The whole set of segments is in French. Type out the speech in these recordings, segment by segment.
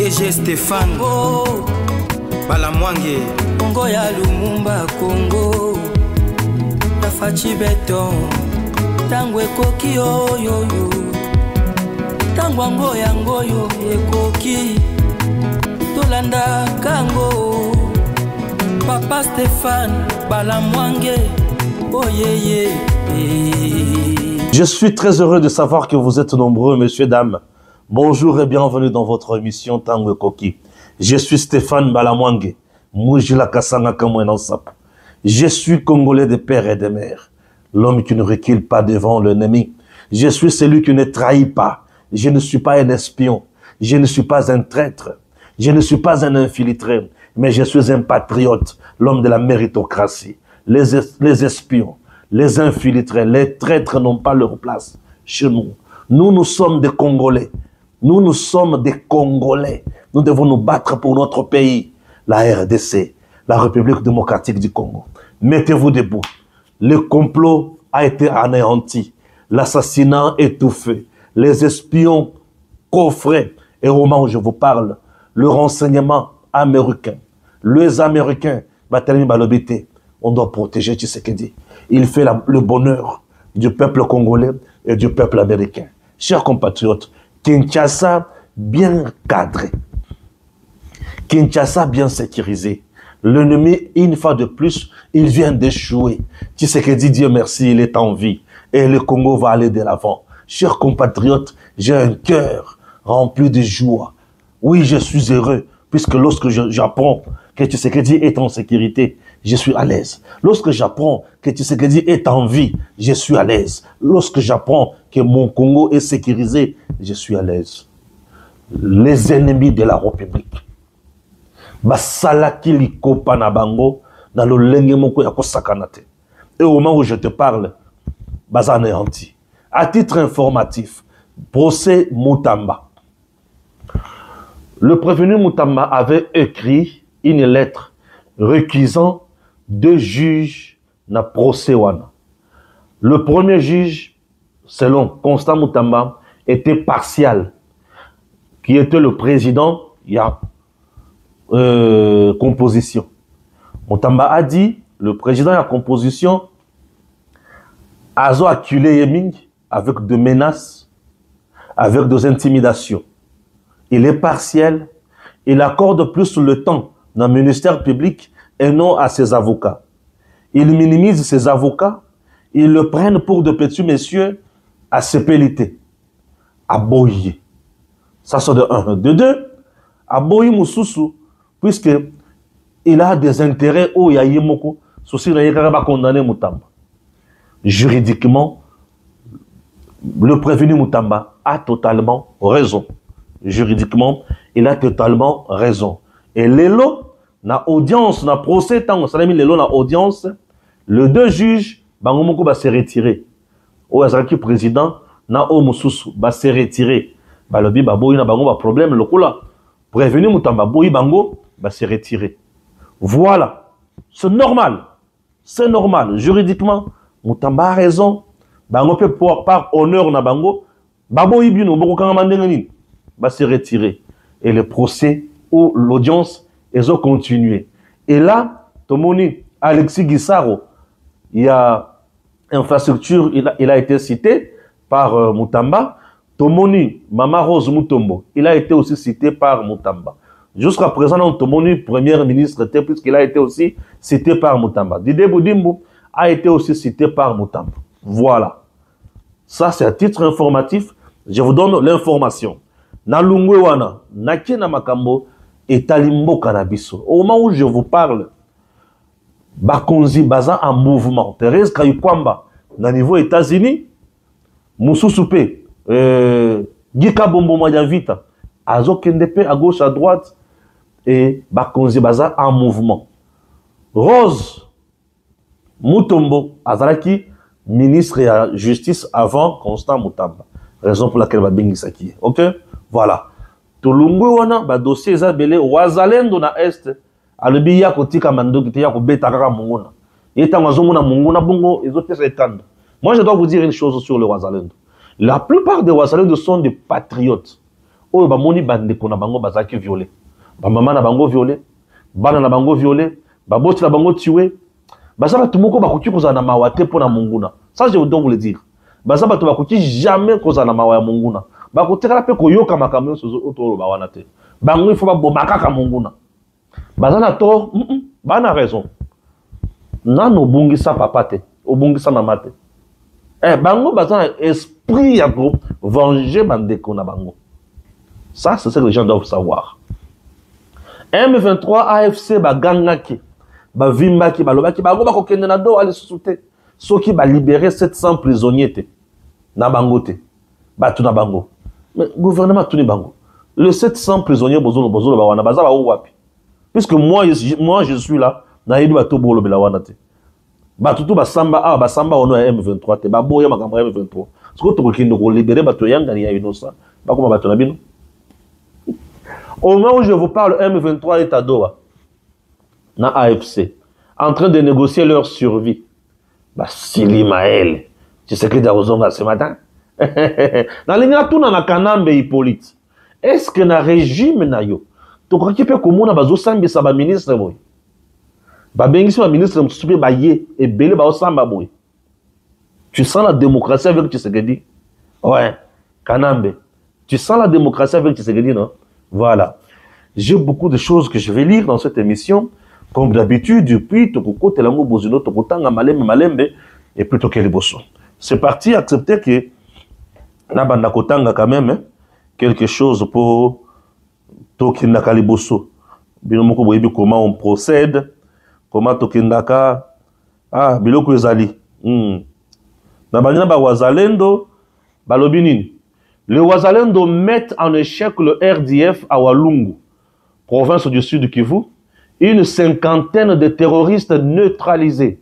DG Stéphane Balamwange Congo ya Lumumba Congo Tafachi Beton Tangwe koki yo Tangwango yango yo ekoki Tolanda kango Papa Stéphane Balamwange oh yeah. Je suis très heureux de savoir que vous êtes nombreux, messieurs, dames. Bonjour et bienvenue dans votre émission Tango Koki. Je suis Stéphane Balamwange. Je suis Congolais de père et de mère. L'homme qui ne recule pas devant l'ennemi. Je suis celui qui ne trahit pas. Je ne suis pas un espion. Je ne suis pas un traître. Je ne suis pas un infiltré. Mais je suis un patriote. L'homme de la méritocratie. Les espions, les infiltrés, les traîtres n'ont pas leur place chez nous. Nous sommes des Congolais. Nous sommes des Congolais. Nous devons nous battre pour notre pays. La RDC, la République démocratique du Congo. Mettez-vous debout. Le complot a été anéanti. L'assassinat étouffé. Les espions coffrés. Et au moment où je vous parle, le renseignement américain. Les Américains, on doit protéger Tshisekedi. Il fait le bonheur du peuple congolais et du peuple américain. Chers compatriotes, Kinshasa bien cadré. Kinshasa bien sécurisé. L'ennemi, une fois de plus, il vient d'échouer. Tshisekedi, Dieu merci, il est en vie. Et le Congo va aller de l'avant. Chers compatriotes, j'ai un cœur rempli de joie. Oui, je suis heureux, puisque lorsque j'apprends que Tshisekedi est en sécurité, je suis à l'aise. Lorsque j'apprends que Tshisekedi est en vie, je suis à l'aise. Lorsque j'apprends que mon Congo est sécurisé, je suis à l'aise. Les ennemis de la République, basalaki likopa na bango na lolenge moko ya kosakanate. Et au moment où je te parle, baza anéanti. À titre informatif, procès Moutamba. Le prévenu Moutamba avait écrit une lettre requisant 2 juges na procès wana. Le premier juge, selon Constant Moutamba, était partial, qui était le président, il y a composition. Moutamba a dit, le président de la composition a acculé Yeming avec des menaces, avec des intimidations. Il est partiel, il accorde plus le temps dans le ministère public et non à ses avocats. Il minimise ses avocats, ils le prennent pour de petits messieurs à sépélité, à boyer. Ça c'est de 1. De 2, à boyer Moussoussou, puisque il a des intérêts où il y a Yemoko, souci il va condamner Moutamba. Juridiquement, le prévenu Moutamba a totalement raison. Juridiquement, il a totalement raison. Et l'élo, na audience, na procès, tant que l'élo na audience, le 2 juges, Bangomoko va se retirer. Au Azaki président, na o Moussoussou va se retirer. Balobi baboyi na bango ba problème le kula. Prévenu Moutamba boyi bango va se retirer. Voilà. C'est normal. C'est normal. Juridiquement, Moutamba a raison. Bango peut par honneur na bango, baboyi bino boko kanga mandengani va se retirer. Et le procès ou l'audience, ils ont continué. Et là, Tomoni, Alexis Guissaro, il y a infrastructure, il a été cité par Moutamba. Tomoni, Mama Rose Moutombo, il a été aussi cité par Moutamba. Jusqu'à présent, Tomoni, premier ministre, puisqu'il a été aussi cité par Moutamba. Dide Boudimbo a été aussi cité par Moutamba. Voilà. Ça, c'est à titre informatif. Je vous donne l'information. Na lungwe wana, na kena makambo, et talimbo kanabiso. Au moment où je vous parle, Bakonzi baza en mouvement. Thérèse Kayukwamba, na niveau États-Unis, Moussousoupé, Gika Bombo Madiavita, Azo Kendepe à gauche, à droite, et Bakonzi baza en mouvement. Rose Moutombo, Azaraki, ministre de la Justice avant Constant Moutamba. Raison pour laquelle Babingi Saki. Ok? Voilà. Tulungu wana ba dossier ezabele wazalendo na est alobi ya kotika mando kiti ya kobeta kaka munguna. Yeta ngazomuna munguna bongo ezopesa etanda. Moi je dois vous dire une chose sur le wazalendo. La plupart des wazalendo sont des patriotes. oyo bamoni bandeko na bango bazaki violé. Bamama na bango violé, bana na bango violé, baboti na bango tué. Baza bato moko bakoki kozala na mawa te mpona monguna. Ça je dois vous le dire. Baza bato bakoki jamais kozala na mawa ya monguna. Bakotekala pe koyoka makambo nyonso oyo bawana te. Bango il faut baboma kaka monguna. Baza na tort, bana raison. Nano obungisa papa te, obungisa mama te. Bango baza na esprit ya ko venger bandeko na bango. Ça c'est ce que les gens doivent savoir. M23 AFC bagangaki, bavimbaki, balobaki, bango bakokende na do ali susute. Soki ba libérer 700 prisonniers te na bango te. Batu na bango. Mais gouvernement tuni bango. Le 700 prisonniers bozolo ba wana baza ba wapi. Puisque moi je suis là, na yedu bato bolo bela wana te. Batu tu basamba basamba ono ya M23 te. Baboya makambo ya M23. Siko to kokende ko libérer bato yanga ni ya innocent. Bakoma bato na bino. Au moment où je vous parle, M23 est à Doha, na AFC, en train de négocier leur survie. Bah, Sili Maël, tu sais que Darozonga ce matin. Dans les gars, tout dans la Kanambe Hippolyte. Est-ce que na régime na yo, tu crois qu'il peut comment na bazo sambi sa ba ministre boy. Ba bengi sa ministre m'soupé ba yé et belé ba osamba boy. Tu sens la démocratie avec Tshisekedi? Ouais, Kanambe. Tu sens la démocratie avec Tshisekedi, non? Voilà. J'ai beaucoup de choses que je vais lire dans cette émission. Comme d'habitude, depuis Tokoko, Telango, Bozino, Tokotanga, Malembe, et plutôt Keliboso. C'est parti, accepter que Nabanda Kotanga quand même, quelque chose pour Tokinaka Liboso. Binomoko Boyebi, comment on procède, comment Tokindaka, Biloko Ezali. Nabanda ba Wazalendo, Balobinini. Les Wazalendo mettent en échec le RDF à Walungu, province du sud du Kivu, une cinquantaine de terroristes neutralisés.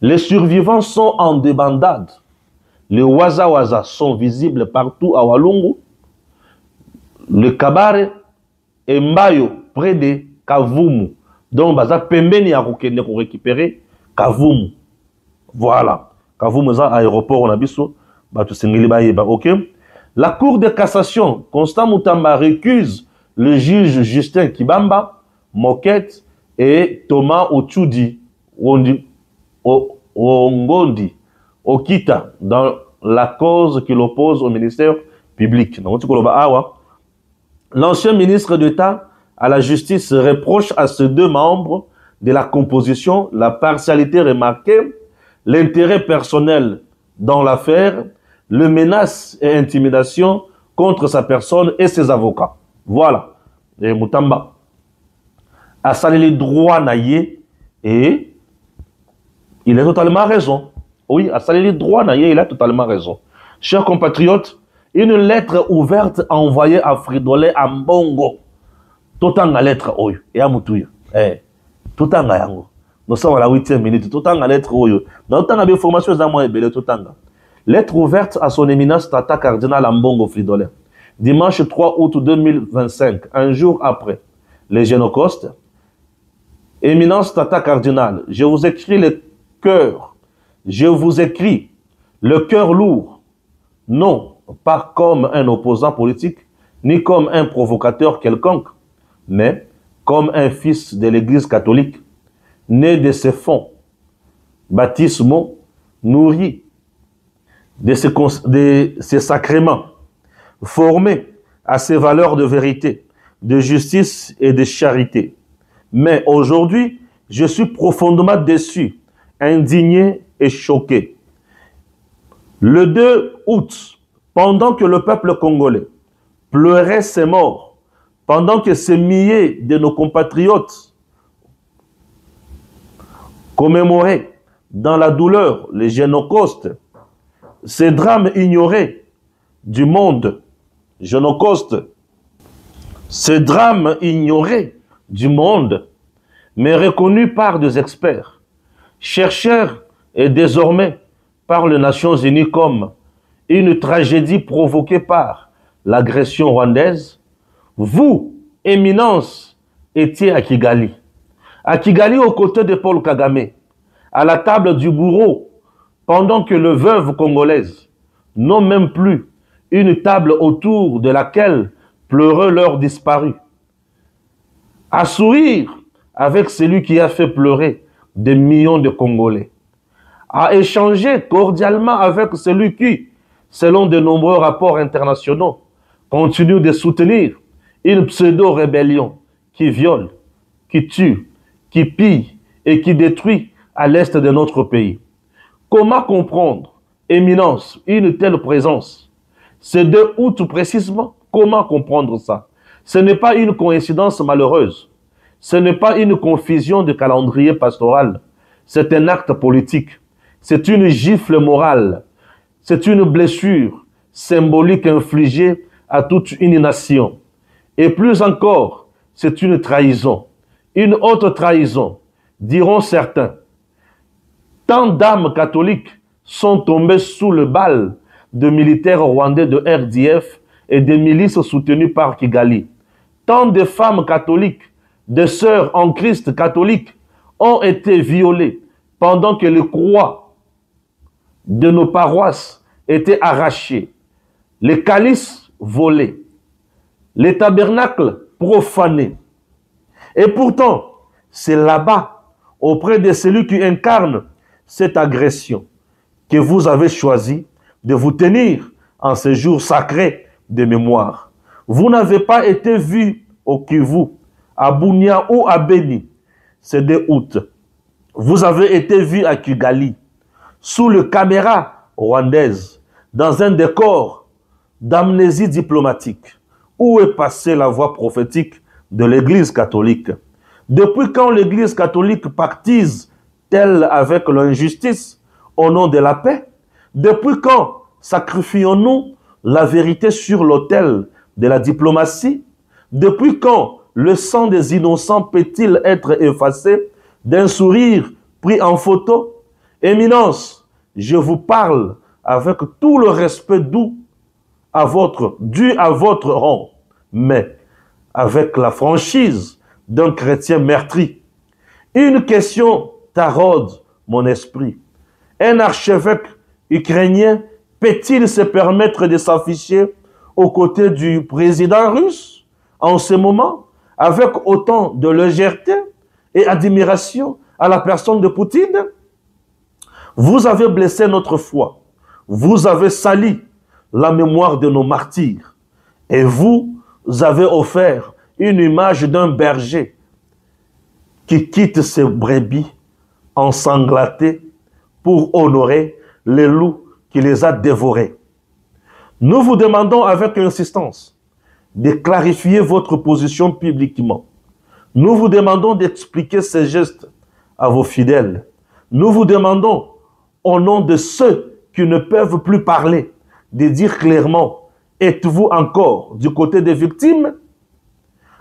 Les survivants sont en débandade. Les Waza sont visibles partout à Walungu. Le Kabare et Mbayo, près de Kavumu. Donc, Baza Pembeni a récupérer Kavumu. Voilà. Kavumu, c'est aéroport, on a biso. Ok. La Cour de cassation, Constant Moutamba récuse le juge Justin Kibamba, Moquette et Thomas Ochudi Ongondi Okita dans la cause qui l'oppose au ministère public. L'ancien ministre d'État à la justice reproche à ces deux membres de la composition la partialité remarquée, l'intérêt personnel dans l'affaire, le menace et intimidation contre sa personne et ses avocats. Voilà. Et Moutamba a salé les droits naïe et il a totalement raison. Oui, a salé les droits naïe, il a totalement raison. Chers compatriotes, une lettre ouverte envoyée à Fridolin à Mbongo. Totanga lettre oyo et à Moutouya. Totanga yango. Nous sommes à la 8e minute. Totanga lettre oyo. Dans tanga bien formation za moi belé Totanga. Lettre ouverte à son éminence Tata Cardinal Mbongo Fridolin. Dimanche 3 août 2025, un jour après les Génocostes. Éminence Tata Cardinal, je vous écris le cœur. Je vous écris le cœur lourd. Non, pas comme un opposant politique, ni comme un provocateur quelconque, mais comme un fils de l'Église catholique, né de ses fonds baptismaux, nourri de ses sacrements, formé à ses valeurs de vérité, de justice et de charité. Mais aujourd'hui, je suis profondément déçu, indigné et choqué. Le 2 août, pendant que le peuple congolais pleurait ses morts, pendant que ces milliers de nos compatriotes commémoraient dans la douleur les génocostes, ces drames ignorés du monde, génocostes, ces drames ignorés du monde, mais reconnus par des experts, chercheurs et désormais par les Nations Unies comme une tragédie provoquée par l'agression rwandaise, vous, éminence, étiez à Kigali. À Kigali, aux côtés de Paul Kagame, à la table du bourreau, pendant que le veuve congolaise, non même plus une table autour de laquelle pleureux leurs disparus, à sourire avec celui qui a fait pleurer des millions de Congolais, à échanger cordialement avec celui qui, selon de nombreux rapports internationaux, continue de soutenir une pseudo-rébellion qui viole, qui tue, qui pille et qui détruit à l'est de notre pays. Comment comprendre, Éminence, une telle présence? C'est 2 août précisément. Comment comprendre ça? Ce n'est pas une coïncidence malheureuse. Ce n'est pas une confusion de calendrier pastoral. C'est un acte politique. C'est une gifle morale. C'est une blessure symbolique infligée à toute une nation. Et plus encore, c'est une trahison. Une autre trahison, diront certains. Tant d'âmes catholiques sont tombées sous le bal de militaires rwandais de RDF et des milices soutenues par Kigali. Tant de femmes catholiques, de sœurs en Christ catholiques, ont été violées pendant que les croix de nos paroisses étaient arrachées, les calices volés, les tabernacles profanés. Et pourtant, c'est là-bas, auprès de celui qui incarne cette agression, que vous avez choisi de vous tenir en ce jour sacré de mémoire. Vous n'avez pas été vu au Kivu, à Bunia ou à Beni, ce 2 août. Vous avez été vu à Kigali, sous le caméra rwandaise, dans un décor d'amnésie diplomatique. Où est passée la voix prophétique de l'Église catholique? Depuis quand l'Église catholique pactise-t-elle avec l'injustice au nom de la paix? Depuis quand sacrifions-nous la vérité sur l'autel de la diplomatie? Depuis quand le sang des innocents peut-il être effacé d'un sourire pris en photo? Éminence, je vous parle avec tout le respect dû à votre rang, mais avec la franchise d'un chrétien meurtri. Une question taraude mon esprit. Un archevêque ukrainien peut-il se permettre de s'afficher aux côtés du président russe en ce moment, avec autant de légèreté et admiration à la personne de Poutine? Vous avez blessé notre foi. Vous avez sali la mémoire de nos martyrs. Et vous avez offert une image d'un berger qui quitte ses brebis ensanglantés pour honorer les loups qui les a dévorés. Nous vous demandons avec insistance de clarifier votre position publiquement. Nous vous demandons d'expliquer ces gestes à vos fidèles. Nous vous demandons, au nom de ceux qui ne peuvent plus parler, de dire clairement, êtes-vous encore du côté des victimes?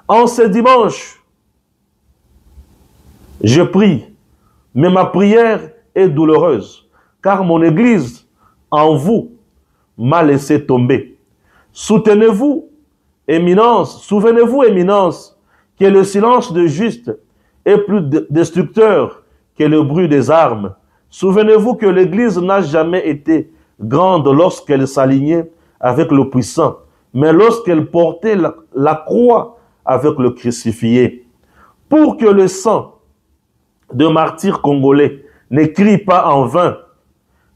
En ce dimanche, je prie, mais ma prière est douloureuse, car mon Église, en vous, m'a laissé tomber. Soutenez-vous, Éminence, souvenez-vous, Éminence, que le silence de juste est plus destructeur que le bruit des armes. Souvenez-vous que l'Église n'a jamais été grande lorsqu'elle s'alignait avec le puissant, mais lorsqu'elle portait la croix avec le crucifié. Pour que le sang de martyrs congolais ne crie pas en vain,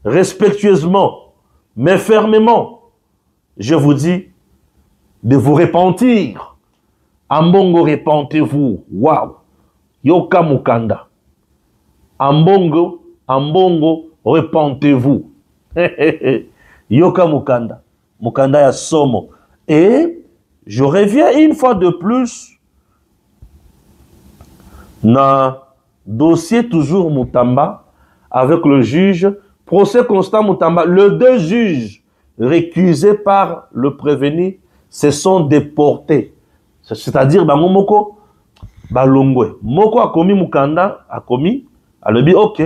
respectueusement, mais fermement, je vous dis de vous repentir. Ambongo, repentez-vous. Waouh! Yoka Mukanda. Ambongo, repentez-vous. Yoka Mukanda. Mukanda ya somo. Et je reviens une fois de plus dans dossier toujours Mutamba avec le juge, procès constant Mutamba. Les 2 juges récusés par le prévenu se sont déportés. C'est-à-dire, Moko, Balongwe. Moko a commis Mukanda, a commis, a le dit, ok,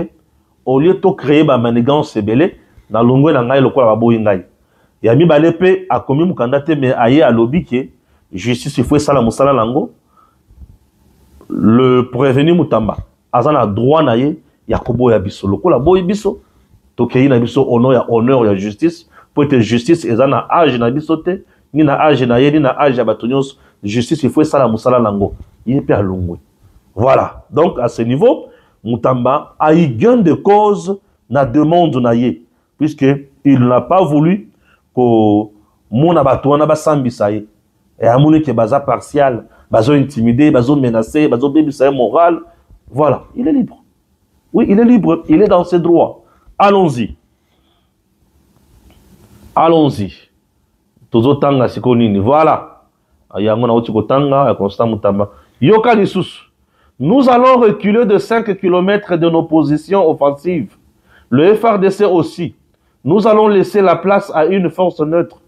au lieu de créer ma manigance belé, dans Longwe, dans Ngaï, le quoi, Babo Ingaï. Yami Balepe a commis Mukanda, mais aïe à l'obi qui justice, il faut ça la Moussala Lango. Le prévenu Mutamba, Azana droit naïe, Yakobo Yabiso. Le quoi, la boy biso, Tokei Nabiso, honneur, ya justice, pour être justice, Ezana âge Nabisote, ni na âge na ye ni na âge ya bato nyonso justice il faut esala mosala nango ye mpe alongwe. Voilà, donc à ce niveau Mutamba a eu gain de cause na demande na ye, puisque il n'a pas voulu que mona bato wana basambisa ye et amoni ke baza partial, bazo intimidé, bazo menacé, bazo bebisa ye moral. Voilà, il est libre. Oui, il est libre, il est dans ses droits. Allons-y. Allons-y. Tozotanga sikonini. Voilà. Yango na oti kotanga ya Constant Mutamba. Yoka lisusu. Nous allons reculer de 5 km de nos positions offensives. Le FRDC aussi. Nous allons laisser la place à une force neutre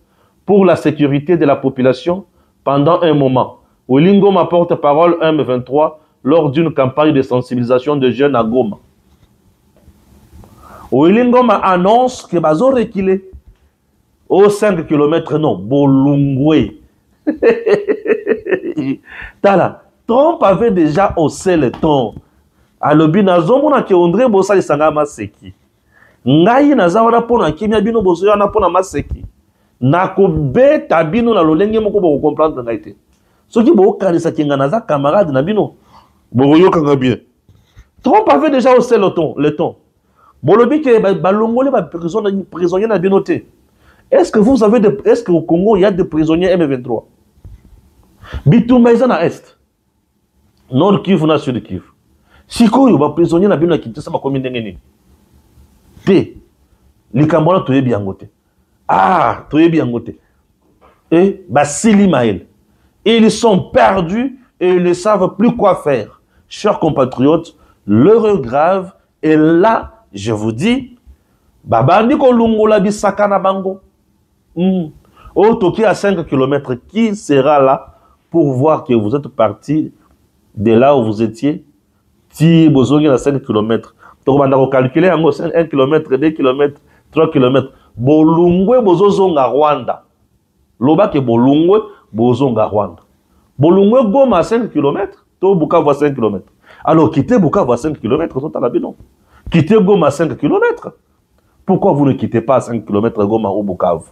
pour la sécurité de la population pendant un moment. Olingo ma porte-parole M23 lors d'une campagne de sensibilisation de jeunes à Goma. Olingo ma annonce que bazo reculer aux 5 km non, Bolungwe. Tala, Trump avait déjà haussé le ton. Alobi nazomona ke André Bossa lisanga maseki. Ngai nazawana pona kimia bino boso yana pona maseki. Nako beta bino na lolenge moko bo comprendre ngai te. Soki bo kanisa kinga naza camarade na bino. Bo yoka nga bien. Trump avait déjà haussé le ton. Bolobi ke balongole ba prisonniers na bino te. Est-ce que au Congo il y a des prisonniers M23? Bitumba na est. Nord Kivu na Sud Kivu. Sikoyo ba prisonniers na bino kitisa ba komi ndenge nini? Te. Likambona toyebi yango te. Ah, toyebi yango te. Et Basili Maël. Ils sont perdus et ils ne savent plus quoi faire. Chers compatriotes, l'heure grave est là, je vous dis, babandi ko lungola bisaka na bango. Au Toki à 5 km, qui sera là pour voir que vous êtes parti de là où vous étiez? Si vous avez 5 km, donc on va calculer 1 km, 2 km, 3 km. Bolungwe bozozonga Rwanda. Loba ke Bolungwe bozonga Rwanda. Bolungwe Goma à 5 km, to Bukavu à 5 km. Alors quittez Bukavu à 5 km, quittez Goma à 5 km. Pourquoi vous ne quittez pas à 5 km Goma ou Bukavu?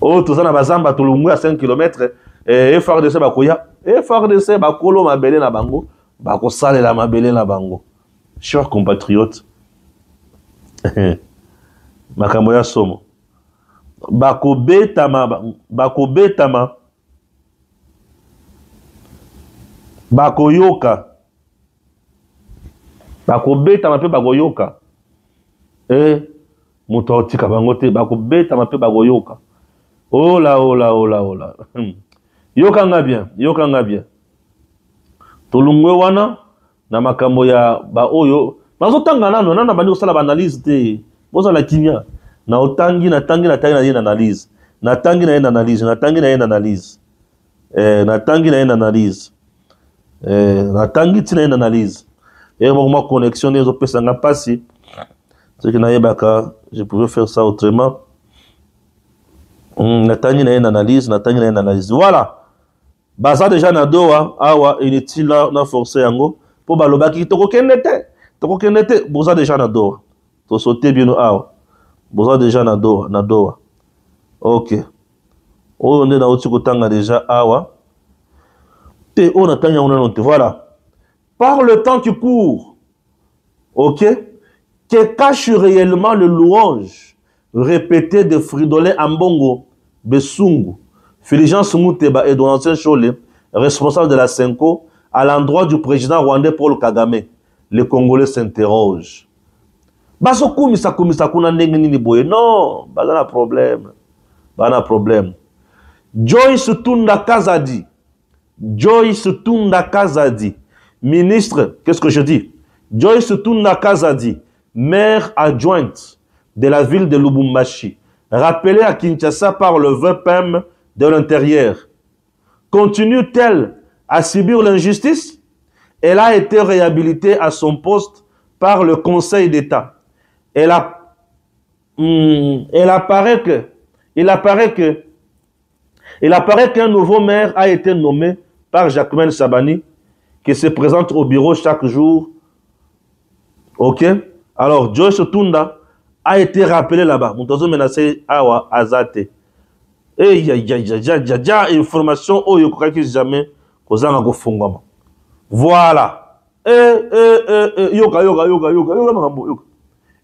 Oh, tout ça na bazamba Tolungwe à 5 km, et FRDC bakoya, FRDC bakolo mabele na bango, bako sale la mabele na bango. Chers compatriotes, makambo ya somo. Bako betama, bako yoka. Bako betama pe bako yoka. Muto tika bangote, bako betama pe bako yoka. Oh là. Yoka nga bien. Tolungwe wana na makambo ya ba oyo. Bazotanga nano nana bandi kosala ba analyse te. Boza la kimia. Na otangi na analyse. Natangi na analyse. Et ma connexion les opesa nga pasi. Ce que na yebaka, je pouvais faire ça autrement. Natangi na analyse. Voilà. Baza déjà na doa awa inutile na forcer yango po balobaki toko kenete boza déjà na doa to sauter bien awa boza déjà na doa. OK. On est na oti kotanga déjà awa te on atanga on non te voilà. Par le temps qui court. OK, que cache réellement le louange répété de Fridolin Ambongo Besungu Fulgence Muteba et Donatien Cholé, responsable de la Senko, à l'endroit du président rwandais Paul Kagame. Les Congolais s'interrogent. Baso kumisa kuna ndenge nini boye? Non, bana problème. Joyce Tunda Kazadi, ministre, qu'est-ce que je dis? Joyce Tunda Kazadi, maire adjointe de la ville de Lubumbashi, rappelée à Kinshasa par le VPM de l'intérieur. Continue-t-elle à subir l'injustice? Elle a été réhabilitée à son poste par le Conseil d'État. Il apparaît qu'un nouveau maire a été nommé par Jacquemin Sabani, qui se présente au bureau chaque jour. OK? Alors, Joyce Tunda a été rappelé là-bas. Muntozo menacé Awa Azate. Et il y a information où il y a jamais kozanga kofungwama. Voilà. Yoga.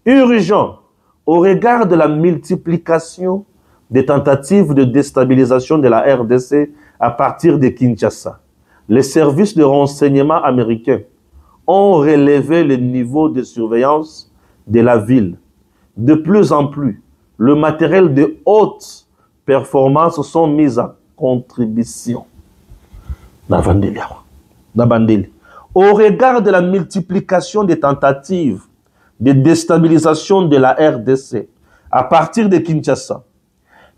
Urgent. Au regard de la multiplication des tentatives de déstabilisation de la RDC à partir de Kinshasa, les services de renseignement américains ont relevé le niveau de surveillance de la ville. De plus en plus, le matériel de haute performance sont mis à contribution. Au regard de la multiplication des tentatives de déstabilisation de la RDC à partir de Kinshasa,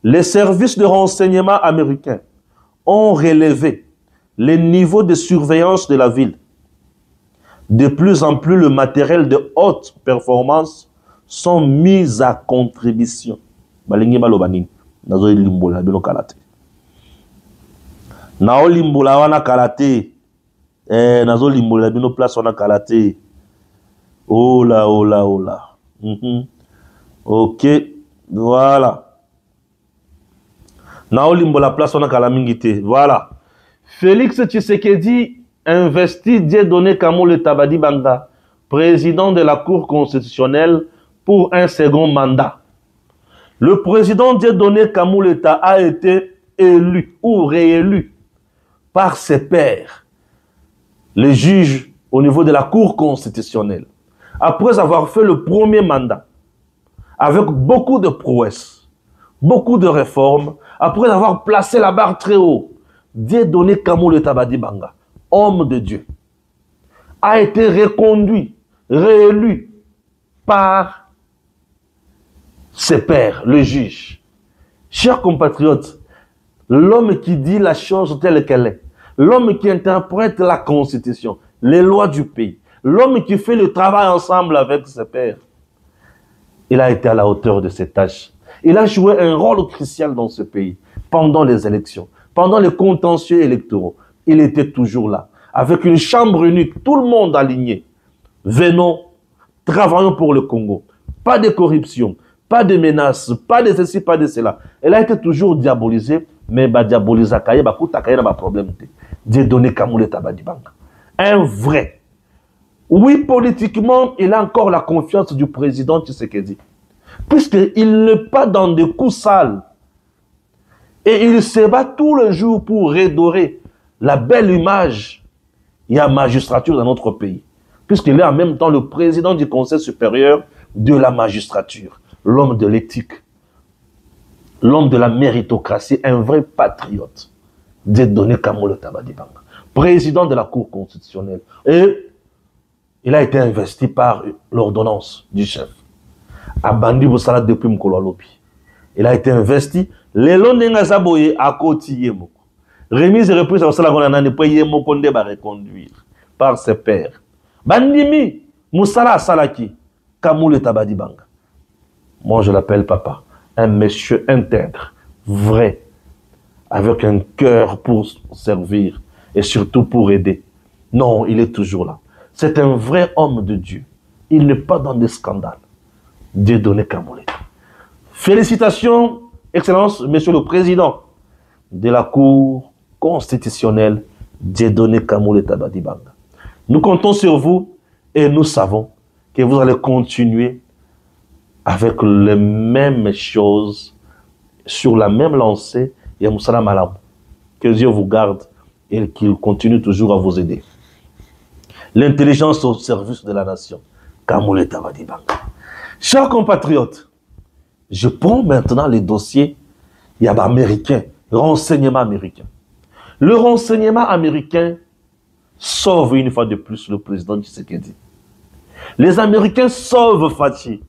les services de renseignement américains ont relevé les niveaux de surveillance de la ville. De plus en plus, le matériel de haute performance sont mis à contribution. Nao limbola wana kalate. Nazo limbola bino place wana kalate. Oh là. Ok, voilà. Nao limbola place wana kalamingite. Voilà. Félix Tshisekedi investit Dieudonné Kamoulé Tabadi Banga, président de la Cour constitutionnelle, pour un second mandat. Le président Dieudonné Kamoulé a été élu ou réélu par ses pairs, les juges au niveau de la Cour constitutionnelle, après avoir fait le premier mandat, avec beaucoup de prouesses, beaucoup de réformes, après avoir placé la barre très haut, Dieudonné Kamoulé Tabadi Banga, homme de Dieu, a été reconduit, réélu par ses pairs, le juge. Chers compatriotes, l'homme qui dit la chose telle qu'elle est, l'homme qui interprète la constitution, les lois du pays, l'homme qui fait le travail ensemble avec ses pairs, il a été à la hauteur de ses tâches. Il a joué un rôle crucial dans ce pays pendant les élections, pendant les contentieux électoraux. Il était toujours là, avec une chambre unique, tout le monde aligné. Venons, travaillons pour le Congo. Pas de corruption, pas de menaces, pas de ceci, pas de cela. Elle a été toujours diabolisée, mais diabolisée, il y a un problème. Dieudonné Kamoulé Tabadi Banga. Un vrai. Oui, politiquement, il a encore la confiance du président Tshisekedi. Puisqu'il n'est pas dans des coups sales. Et il se bat tout le jour pour redorer la belle image et la magistrature dans notre pays. Puisqu'il est en même temps le président du Conseil supérieur de la magistrature, l'homme de l'éthique, l'homme de la méritocratie, un vrai patriote. Dieudonné Kamoulé Tabadi Banga, président de la Cour constitutionnelle. Et il a été investi par l'ordonnance du chef. Abandi Boussala depuis Mkololobi. Il a été investi. Lelo Nengazaboye à côté remise et reprise à Boussala Gonana pour Yemokonde va reconduire par ses pairs. Bandimi Moussala Salaki Kamoulé Tabadi Banga. Moi je l'appelle papa. Un monsieur intègre, vrai, avec un cœur pour servir et surtout pour aider. Non, il est toujours là. C'est un vrai homme de Dieu. Il n'est pas dans des scandales. Dieudonné Kamoulé. Félicitations, Excellence, Monsieur le Président de la Cour constitutionnelle, Dieudonné Kamoulé Tabadi Banga. Nous comptons sur vous et nous savons que vous allez continuer avec les mêmes choses, sur la même lancée, et Moussala Malam. Que Dieu vous garde et qu'il continue toujours à vous aider. L'intelligence au service de la nation. Kamoulé Tabadi Banga. Chers compatriotes, je prends maintenant les dossiers américains, renseignement américain. Le renseignement américain sauve une fois de plus le président Tshisekedi. Les Américains sauvent Fachi.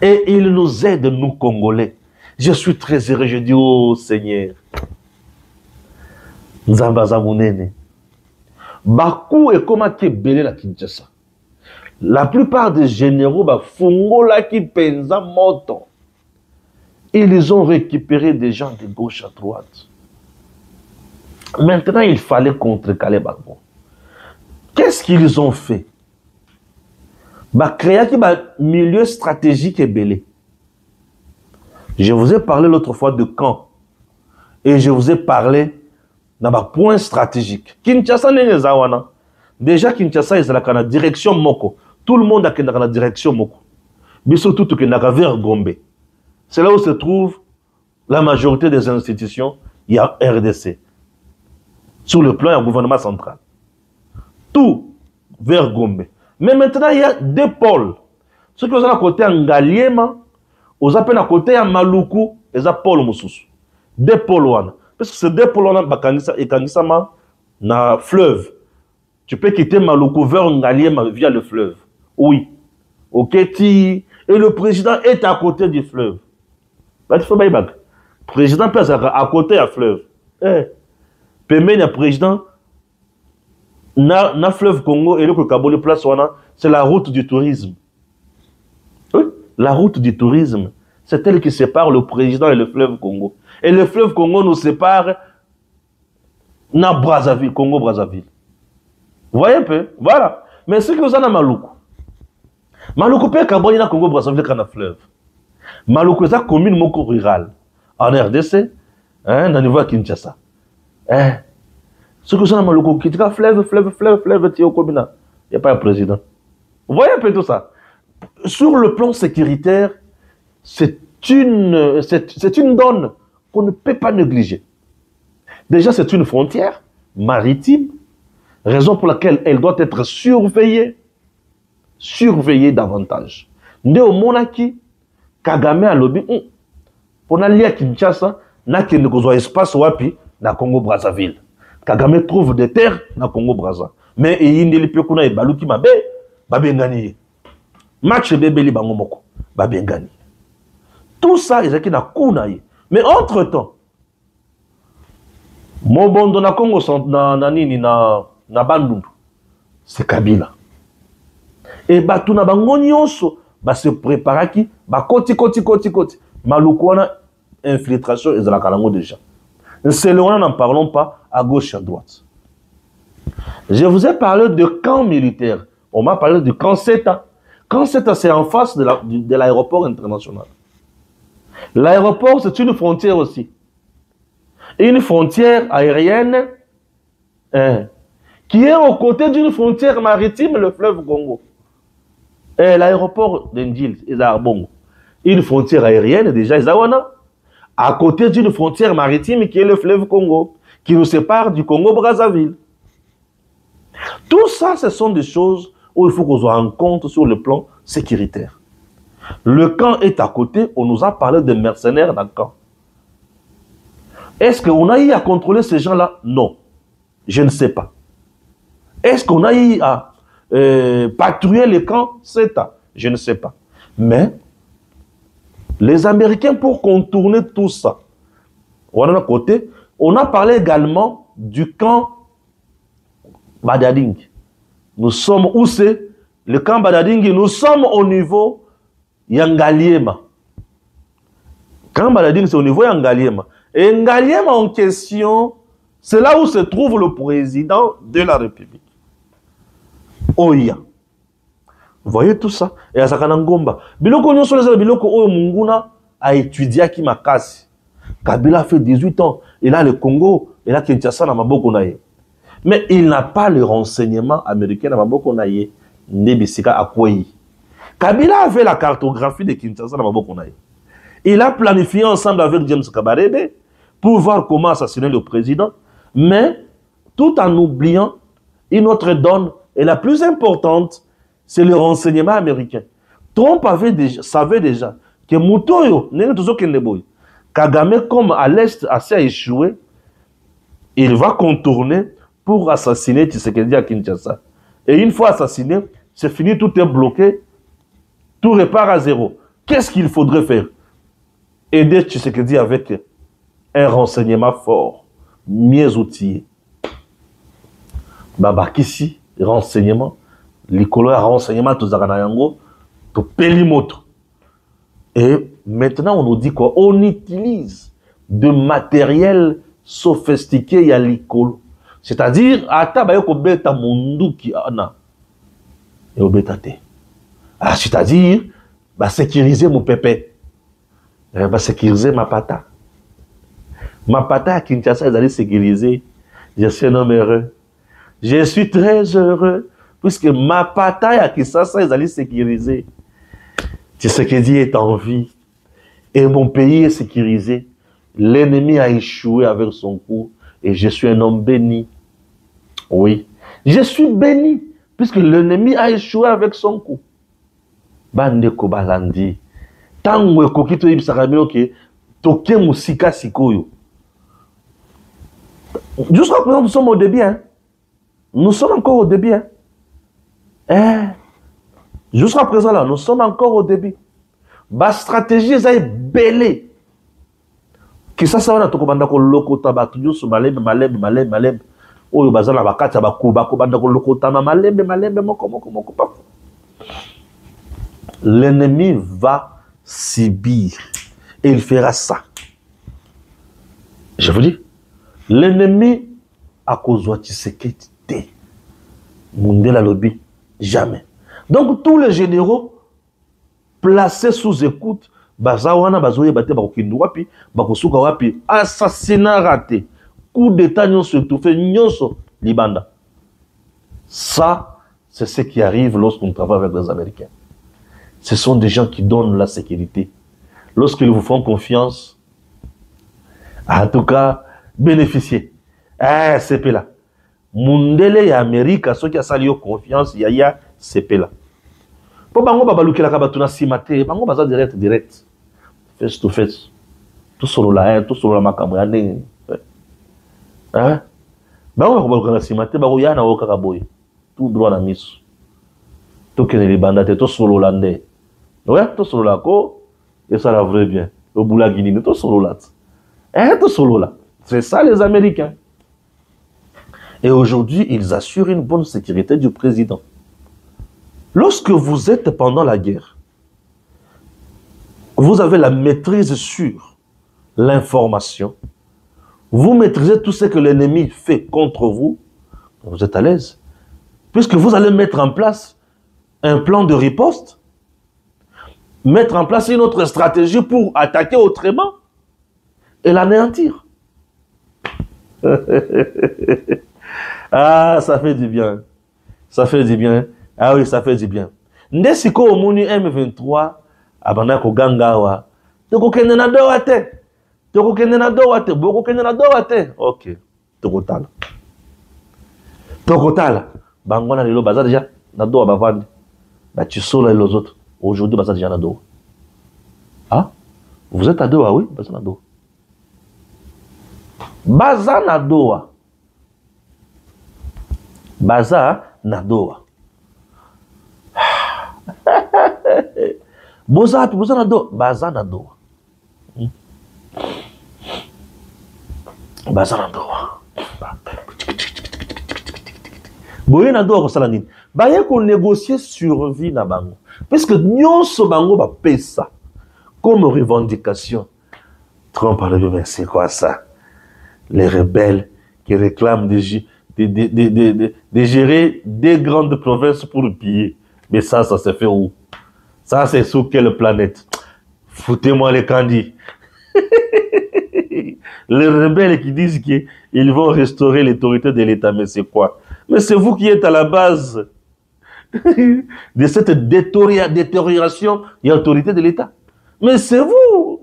Et ils nous aident, nous Congolais. Je suis très heureux, je dis, oh Seigneur. Nzambaza Mounene. Bakou et comment qui est belé la Kinshasa. La plupart des généraux, Fungola qui pensa moto. Ils ont récupéré des gens de gauche à droite. Maintenant, il fallait contrecarrer Bagbo. Qu'est-ce qu'ils ont fait? Créer un milieu stratégique et belé. Je vous ai parlé l'autre fois de camp. Et je vous ai parlé d'un point stratégique. Kinshasa n'est pas. Déjà, Kinshasa est dans la direction Moko. Tout le monde est dans la direction Moko. Mais surtout, tout est vers Gombe. C'est là où se trouve la majorité des institutions. Il y a RDC. Sur le plan, il y a un gouvernement central. Tout vers Gombe. Mais maintenant, il y a deux pôles. Ceux qui sont à côté de Ngaliema, aux appels à côté de Maluku, et à Paul Moussous. Deux pôles. Parce que ces deux pôles, et Kangisama, na fleuve. Tu peux quitter Maluku vers Ngaliema via le fleuve. Oui. Ok, et le président est à côté du fleuve. Le président peut être à côté du fleuve. Pemé, le président, na fleuve Congo et le Kabole place, c'est la route du tourisme. Oui, la route du tourisme, c'est elle qui sépare le président et le fleuve Congo. Et le fleuve Congo nous sépare na Brazzaville, Congo-Brazzaville. Vous voyez un peu? Voilà. Mais ce que vous avez à Maluku. Maluku peut Kabole na Congo-Brazzaville quand on a fleuve. Maluku c'est une commune moko rurale. En RDC, dans le niveau de Kinshasa. Ce que vous avez à Maluku, qui dit fleuve, il n'y a pas un président. Vous voyez un peu tout ça? Sur le plan sécuritaire, c'est une donne qu'on ne peut pas négliger. Déjà, c'est une frontière maritime, raison pour laquelle elle doit être surveillée davantage. Ndé au Monaki, Kagame a lobby, pour aller à Kinshasa, n'a qu'il ne espace wapi, na Congo-Brazzaville. Kagame trouve des terres na Congo-Brazza. Mais il y a des gens qui baluki mabe, babe ngani. Match bébé li bango moko, babe ngani. Tout ça, ils ont na kunaï. Mais entre-temps, Mobondo na Congo na Bandundu, c'est Kabila. Et batu na bango nyonso ba se prépara ki ba koti. Maluku wana infiltration ezala kalango déjà. C'est le n'en parlons pas à gauche et à droite. Je vous ai parlé de camp militaire. On m'a parlé du camp Seta. Camp Seta, c'est en face de l'aéroport international. L'aéroport, c'est une frontière aussi. Une frontière aérienne qui est aux côtés d'une frontière maritime, le fleuve Congo. L'aéroport d'Indil, Bongo. Une frontière aérienne, déjà, Isawana. À côté d'une frontière maritime qui est le fleuve Congo, qui nous sépare du Congo-Brazzaville. Tout ça, ce sont des choses où il faut qu'on soit en compte sur le plan sécuritaire. Le camp est à côté, on nous a parlé de mercenaires dans le camp. Est-ce qu'on a eu à contrôler ces gens-là? Non, je ne sais pas. Est-ce qu'on a eu à patrouiller les camps? C'est ça, je ne sais pas. Mais les Américains, pour contourner tout ça, on a à côté, on a parlé également du camp Badading. Nous sommes où c'est? Le camp Badading, nous sommes au niveau Yangaliema. Camp Badading, c'est au niveau Yangaliema. Et Ngaliema en question, c'est là où se trouve le président de la République. Oya. Vous voyez tout ça? Et à Sakanangomba. Biloko nyon sur les biloko Oyo Munguna a étudié à Kimakasi. Kabila a fait 18 ans. Il a le Congo. Il a Kinshasa na maboko naye. Mais il n'a pas le renseignement américain na maboko naye. Nebisika Akweyi. Kabila avait la cartographie de Kinshasa na maboko naye. Il a planifié ensemble avec James Kabarebe pour voir comment assassiner le président. Mais tout en oubliant une autre donne, et la plus importante, c'est le renseignement américain. Trump savait déjà que Mutoyo, Kagame, comme à l'Est, assez échoué, il va contourner pour assassiner Tshisekedi à Kinshasa. Et une fois assassiné, c'est fini, tout est bloqué, tout repart à zéro. Qu'est-ce qu'il faudrait faire? Aider Tshisekedi avec un renseignement fort, mieux outillé. Babakisi, renseignement. L'école a renseignement tout Zaganayango, tout Pelimoto. Et maintenant, on nous dit quoi? On utilise de matériel sophistiqué à l'école. C'est-à-dire, c'est-à-dire, sécuriser mon pépé. va sécuriser Mapata. Mapata à Kinshasa, ils allaient sécuriser. Je suis un homme heureux. Je suis très heureux. Puisque Mapata à Kinshasa, ils allaient sécuriser. Tshisekedi est en vie. Et mon pays est sécurisé. L'ennemi a échoué avec son coup. Et je suis un homme béni. Oui. Je suis béni. Puisque l'ennemi a échoué avec son coup. Bande Kobalandi. Tango ekokito ibisakabino ke toke musika sikoyo. Jusqu'à présent, nous sommes au début. Hein? Nous sommes encore au début. Hein? Jusqu'à présent, là, nous sommes encore au début. La stratégie est belle. Que ça, on a tout le ko loko tabatu yusu malem. Oyo bazala bakati bakuba ko banda ko loko tama malem moko. L'ennemi va subir. Et il fera ça. Je vous dis, l'ennemi a causé Tshisekedi. Mundela lobby, jamais. Donc tous les généraux placés sous écoute, bazawana bazoye bate bakokindu wapi, bakosuka wapi, assassinat raté, coup d'état nyonso étouffé nyonso libanda. Ça, c'est ce qui arrive lorsqu'on travaille avec les Américains. Ce sont des gens qui donnent la sécurité. Lorsqu'ils vous font confiance, en tout cas, bénéficiez. C'est là. Mundele et Amérique, ceux qui ont confiance, il y a CP là. Pour bango babaluki la kabatuna simate, bango baza direct. Face to face. Tout solo là, tout solo la makambo ya ndenge. Hein? Bango babaluki la simate, bango ya na oka kaboy. Tout droit na miso. Tout kene les bandate, tout solo là ndé. Ouais, tout solo là ko, et ça la vrai bien. Au boula guinine, tout solo là. Tout solo là. C'est ça les Américains. Et aujourd'hui, ils assurent une bonne sécurité du président. Lorsque vous êtes pendant la guerre, vous avez la maîtrise sur l'information, vous maîtrisez tout ce que l'ennemi fait contre vous, vous êtes à l'aise. Puisque vous allez mettre en place un plan de riposte, mettre en place une autre stratégie pour attaquer autrement et l'anéantir. Ah, ça fait du bien. Ça fait du bien. Ah oui, ça fait du bien. Ndesiko omoni M23 abana ko gangawa. Toko kende na dowa te. Toko kende na dowa te. Boko kende na dowa te. OK. Toko tala. Toko tala. Bangona lelo baza déjà na dowa bavandi. Ba tisola les autres. Aujourd'hui baza déjà na dowa. Ah? Vous êtes à dowa, oui? Baza na dowa. Baza na dowa. Baza na dowa. Boza na dowa. Baza na dowa. Baza na dowa. Boye na dowa ko sala nini? Baye ko négocier survie na bango. Parce que nyonso bango ba pesa comme revendication. Trump a dit, mais c'est quoi ça? Les rebelles qui réclament de gérer des grandes provinces pour le piller. Mais ça se fait où? Ça, c'est sur quelle planète? Foutez-moi les candidats. Les rebelles qui disent qu'ils vont restaurer l'autorité de l'État, mais c'est quoi? Mais c'est vous qui êtes à la base de cette détérioration de l'autorité de l'État. Mais c'est vous.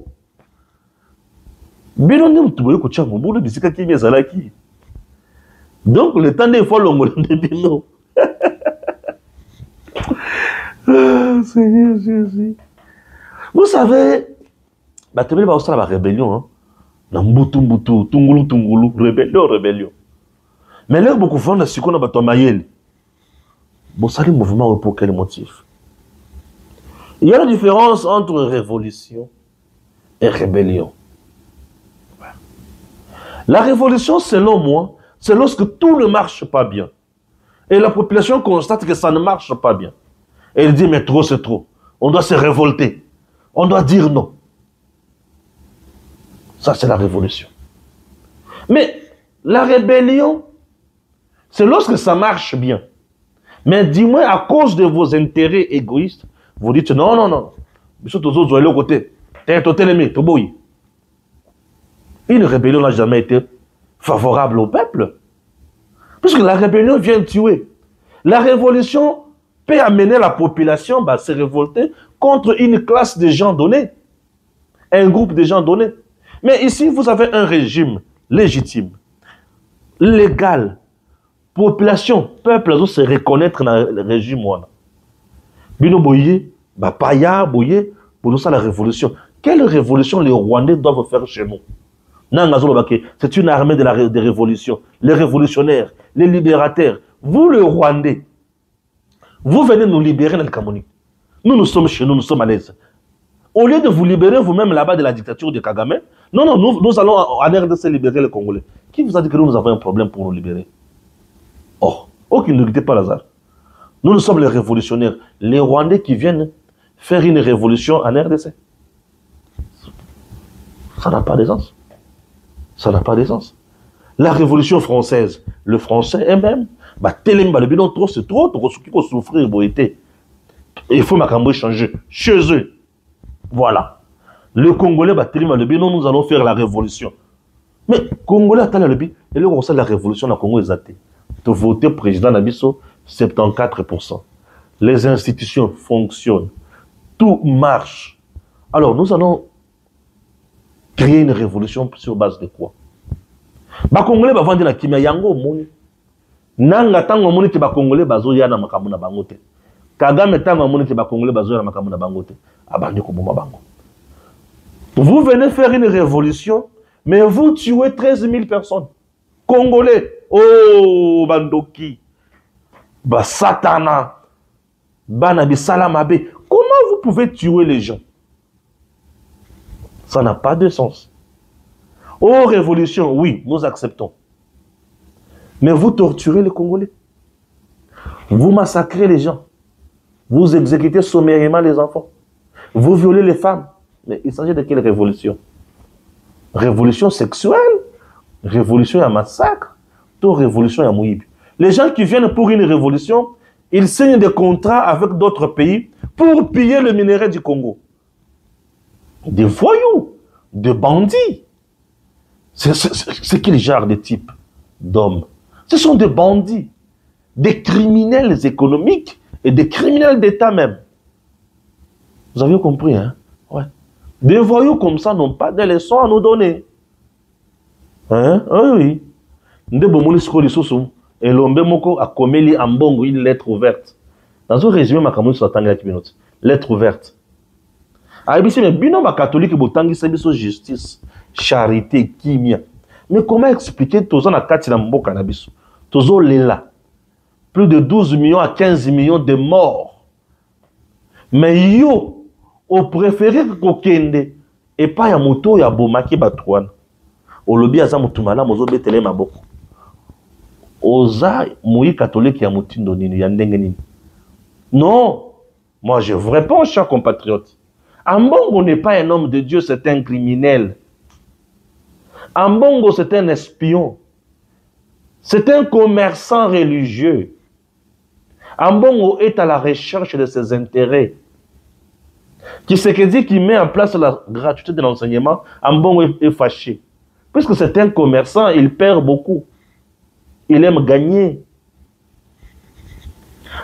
Donc, le temps des fois, l'homme Seigneur Jésus. Vous savez, la rébellion, rébellion. Mais là, beaucoup font ce qu'on a mayel. Bon, ça, le mouvement pour quel motif? Il y a la différence entre révolution et rébellion. La révolution, selon moi, c'est lorsque tout ne marche pas bien. Et la population constate que ça ne marche pas bien. Et elle dit, mais trop, c'est trop. On doit se révolter. On doit dire non. Ça, c'est la révolution. Mais la rébellion, c'est lorsque ça marche bien. Mais dis-moi, à cause de vos intérêts égoïstes, vous dites non. Mais surtout aux autres, vous allez au côté. Une rébellion n'a jamais été favorable au peuple. Puisque la rébellion vient tuer. La révolution peut amener la population à se révolter contre une classe de gens donnés. Un groupe de gens donnés. Mais ici, vous avez un régime légitime, légal. Population, peuple, doit se reconnaître dans le régime. Bino Boye, Paya Boye, pour ça la révolution. Quelle révolution les Rwandais doivent faire chez nous? C'est une armée de révolution. Les révolutionnaires, les libérateurs. Vous, les Rwandais, vous venez nous libérer dans le Cameroun. Nous sommes chez nous, nous sommes à l'aise. Au lieu de vous libérer vous-même là-bas de la dictature de Kagame, non, nous allons en RDC libérer les Congolais. Qui vous a dit que nous avons un problème pour nous libérer? Oh, qui ne quittez pas Lazare. Nous sommes les révolutionnaires, les Rwandais qui viennent faire une révolution en RDC. Ça n'a pas de sens. Ça n'a pas de sens. La révolution française, le français est même, c'est trop, il faut souffrir, il faut changer chez eux. Voilà. Le Congolais, nous allons faire la révolution. Mais Congolais, et le Conseil de la révolution, le Congo est athée. De voter président Nabiso, 74%. Les institutions fonctionnent. Tout marche. Alors, nous allons créer une révolution sur base de quoi? Congolais va vendre la kimia yango moni. Nanga tango moni ke Congolais bazo ya na makambo na bango te. Kagame tango moni ke Congolais bazo ya na makambo na bango te. Abandi ko boma bango. Vous venez faire une révolution, mais vous tuez 13 000 personnes. Congolais. Oh, Bandoki. Satana. Banabi Salamabe. Comment vous pouvez tuer les gens? Ça n'a pas de sens. Oh, révolution, oui, nous acceptons. Mais vous torturez les Congolais. Vous massacrez les gens. Vous exécutez sommairement les enfants. Vous violez les femmes. Mais il s'agit de quelle révolution? Révolution sexuelle? Révolution à massacre? Tout révolution à Mouib. Les gens qui viennent pour une révolution, ils signent des contrats avec d'autres pays pour piller le minerai du Congo. Des voyous, des bandits. C'est quel genre de type d'hommes? Ce sont des bandits, des criminels économiques et des criminels d'État même. Vous avez compris, hein? Ouais. Des voyous comme ça n'ont pas de leçons à nous donner. Hein? Oui. Et l'homme moko a commis en bongo une lettre ouverte. Dans un résumé, ma caméra sur la lettre ouverte. ABC, mais bino ma catholique botangi sebiso justice, charité, kimia. Mais comment expliquer tous en akati na mboka na biso? Tozo lela. Plus de 12 millions à 15 millions de morts. Mais yo, au préféré que kokende, et pas ya moto ya bomaki batouane. Au lobby aza mutumala mozo betele maboko. Oza moui catholique ya mutindo nini ya ndenge nini. Non, moi je vous réponds, chers compatriotes. Ambongo n'est pas un homme de Dieu, c'est un criminel. Ambongo, c'est un espion. C'est un commerçant religieux. Ambongo est à la recherche de ses intérêts. Qui se dit qu'il met en place la gratuité de l'enseignement, Ambongo est fâché. Puisque c'est un commerçant, il perd beaucoup. Il aime gagner.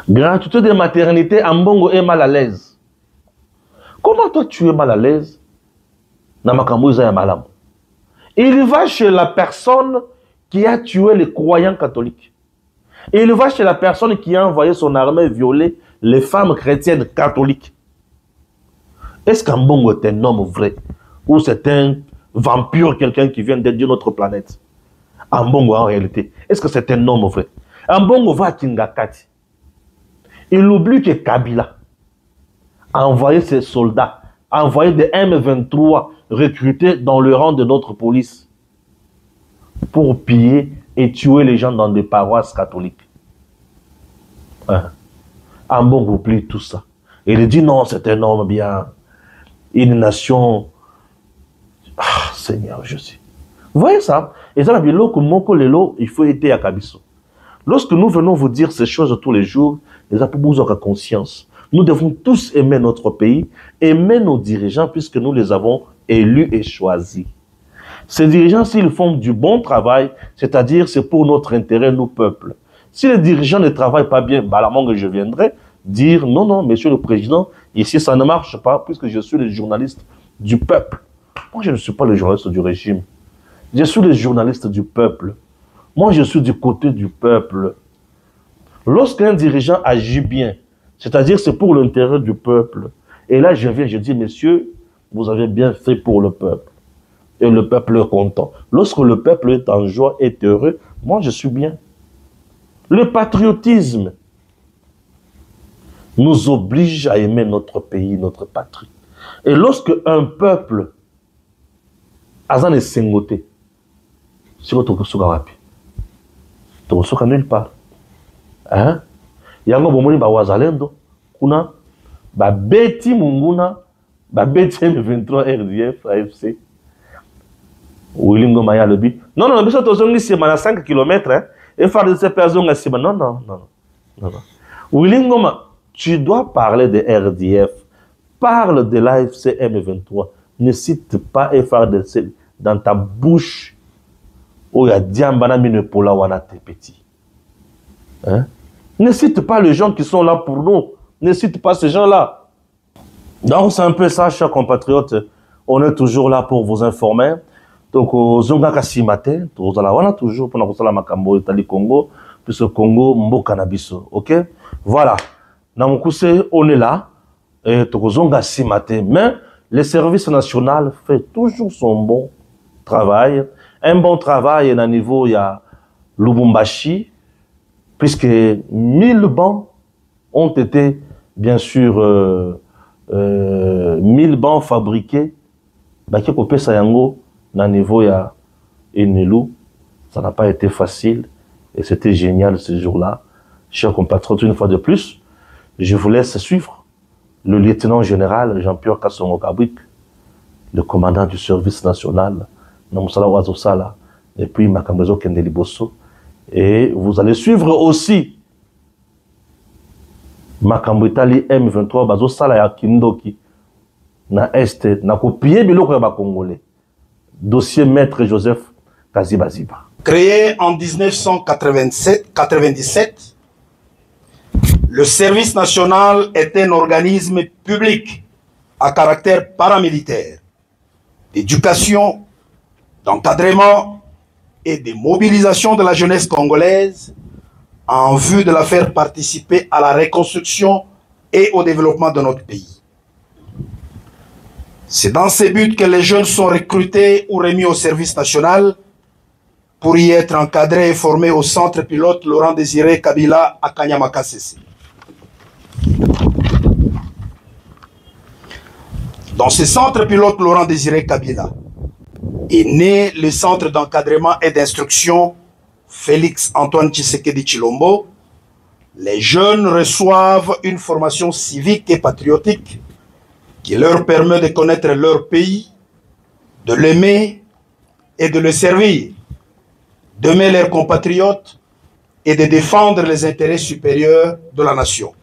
Gratuité de maternité, Ambongo est mal à l'aise. Comment toi tu es mal à l'aise? Il va chez la personne qui a tué les croyants catholiques. Il va chez la personne qui a envoyé son armée violer les femmes chrétiennes catholiques. Est-ce qu'Ambongo est un homme vrai? Ou c'est un vampire, quelqu'un qui vient d'aider notre planète? Ambongo en réalité, est-ce que c'est un homme vrai? Ambongo va à Kingakati. Il oublie que Kabila a envoyé ses soldats, a envoyé des M23 recrutés dans le rang de notre police pour piller et tuer les gens dans des paroisses catholiques. Ambongo oublie tout ça. Il dit non, c'est un homme bien. Une nation. Ah, Seigneur, je sais. Vous voyez ça? Et ça, il faut aider à Kabiso. Lorsque nous venons vous dire ces choses tous les jours, les apôtres ont conscience. Nous devons tous aimer notre pays, aimer nos dirigeants puisque nous les avons élus et choisis. Ces dirigeants, s'ils font du bon travail, c'est-à-dire c'est pour notre intérêt, nous, peuple. Si les dirigeants ne travaillent pas bien, bah, là, je viendrai dire non, non, monsieur le président, ici ça ne marche pas puisque je suis le journaliste du peuple. Moi, je ne suis pas le journaliste du régime. Je suis le journaliste du peuple. Moi, je suis du côté du peuple. Lorsqu'un dirigeant agit bien, c'est-à-dire c'est pour l'intérêt du peuple, et là je viens, je dis, messieurs, vous avez bien fait pour le peuple. Et le peuple est content. Lorsque le peuple est en joie, est heureux, moi je suis bien. Le patriotisme nous oblige à aimer notre pays, notre patrie. Et lorsque un peuple a est sengoté, c'est quoi tu nulle part. Hein? Yango bomoni ba wazalendo kuna ba beti munguna ba beti M23 RDF AFC Wilingo Maya lebi non non biso tozongi sima na 5 km hein et faire de ces personnes sima non non non non non Wilingo tu dois parler de RDF, parle de l'AFC M23, ne cite pas FARDC dans ta bouche où il y a Diambana Minepola Wana petit. Hein? Ne cite pas les gens qui sont là pour nous. Ne cite pas ces gens-là. Donc c'est un peu ça, chers compatriotes. On est toujours là pour vous informer. Donc, Zonga Kassimate, on a toujours pour nous Makambo, Italie, Congo, puis ce Congo, Mbo Cannabiso. Ok? Voilà. Namukuse, on est là. Et Zonga Simate. Mais le service national fait toujours son bon travail. Un bon travail à niveau, il y a Lubumbashi, puisque 1000 bancs ont été, bien sûr, 1000 bancs fabriqués. Baki Kopé Sayango, à niveau, il y a Enelou. Ça n'a pas été facile. Et c'était génial ce jour-là. Chers compatriotes, une fois de plus, je vous laisse suivre le lieutenant général Jean-Pierre Kassongo Kabwik, le commandant du service national, Namusala Wazosala, et puis Makambezo Kendeli Bosso. Et vous allez suivre aussi Makambitali M23 Bazosala ya Kindoki, na Est, na copier biloko ya Congolais. Dossier Maître Joseph Kazibaziba. Créé en 1997, le service national est un organisme public à caractère paramilitaire, d'éducation, d'encadrement et de mobilisation de la jeunesse congolaise en vue de la faire participer à la reconstruction et au développement de notre pays. C'est dans ces buts que les jeunes sont recrutés ou remis au service national pour y être encadrés et formés au centre pilote Laurent Désiré Kabila à Kanyamaka CC. Dans ce centre pilote Laurent Désiré Kabila est né le centre d'encadrement et d'instruction Félix Antoine Tshisekedi Tshilombo. Les jeunes reçoivent une formation civique et patriotique qui leur permet de connaître leur pays, de l'aimer et de le servir, d'aimer leurs compatriotes et de défendre les intérêts supérieurs de la nation.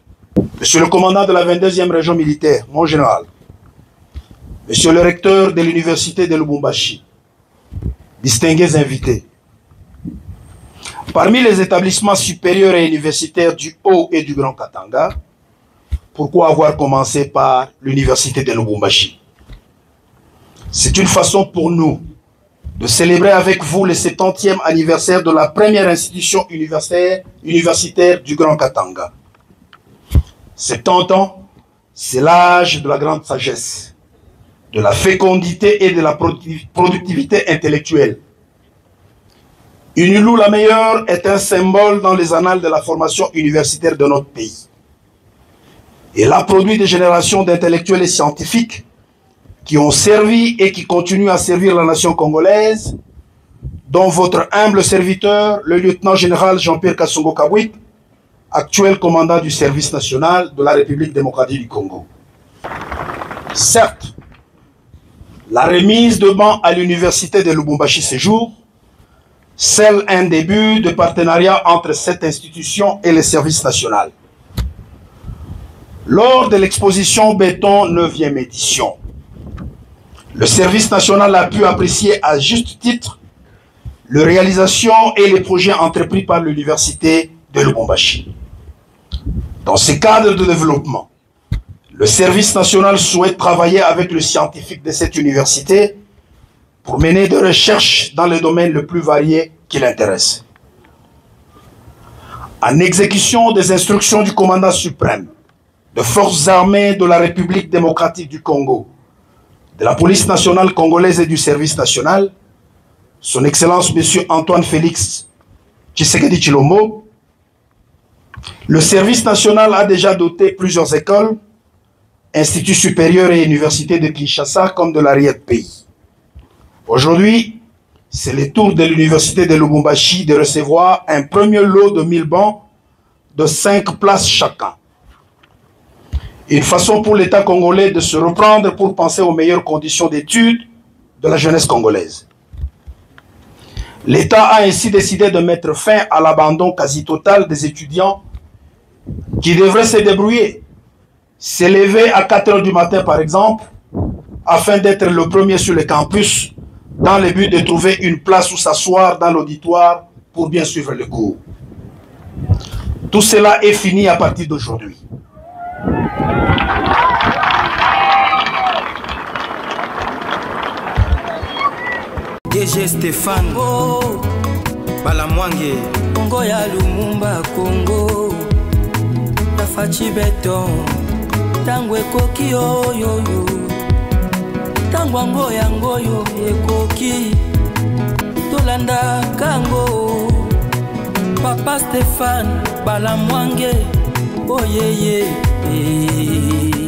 Monsieur le commandant de la 22e région militaire, mon général, monsieur le recteur de l'université de Lubumbashi, distingués invités, parmi les établissements supérieurs et universitaires du Haut et du Grand Katanga, pourquoi avoir commencé par l'université de Lubumbashi? C'est une façon pour nous de célébrer avec vous le 70e anniversaire de la première institution universitaire du Grand Katanga. 70 ans, c'est l'âge de la grande sagesse, de la fécondité et de la productivité intellectuelle. Unilou la meilleure est un symbole dans les annales de la formation universitaire de notre pays. Elle a produit des générations d'intellectuels et scientifiques qui ont servi et qui continuent à servir la nation congolaise, dont votre humble serviteur, le lieutenant général Jean-Pierre Kassongo Kabwik, actuel commandant du service national de la République démocratique du Congo. Certes, la remise de bancs à l'université de Lubumbashi ce jour scelle un début de partenariat entre cette institution et le service national. Lors de l'exposition Béton 9e édition, le service national a pu apprécier à juste titre les réalisations et les projets entrepris par l'université de Lubumbashi. Dans ce cadre de développement, le service national souhaite travailler avec les scientifiques de cette université pour mener des recherches dans les domaines les plus variés qui l'intéressent. En exécution des instructions du commandant suprême des forces armées de la République démocratique du Congo, de la police nationale congolaise et du service national, son Excellence M. Antoine Félix Tshisekedi Tshilombo, le service national a déjà doté plusieurs écoles, instituts supérieurs et universités de Kinshasa comme de l'arrière-pays. Aujourd'hui, c'est le tour de l'université de Lubumbashi de recevoir un premier lot de 1000 bancs de 5 places chacun. Une façon pour l'État congolais de se reprendre pour penser aux meilleures conditions d'études de la jeunesse congolaise. L'État a ainsi décidé de mettre fin à l'abandon quasi total des étudiants qui devraient se débrouiller, s'élever à 4 h du matin par exemple, afin d'être le premier sur le campus, dans le but de trouver une place où s'asseoir dans l'auditoire pour bien suivre le cours. Tout cela est fini à partir d'aujourd'hui. DG Stéphane oh, Balamwange Congo ya Lumumba Congo Tafachi Béton Tango ekoki oyoyo Tango ango yango yo ekoki Tolanda kango Papa Stéphane Balamwange oh yeah yeah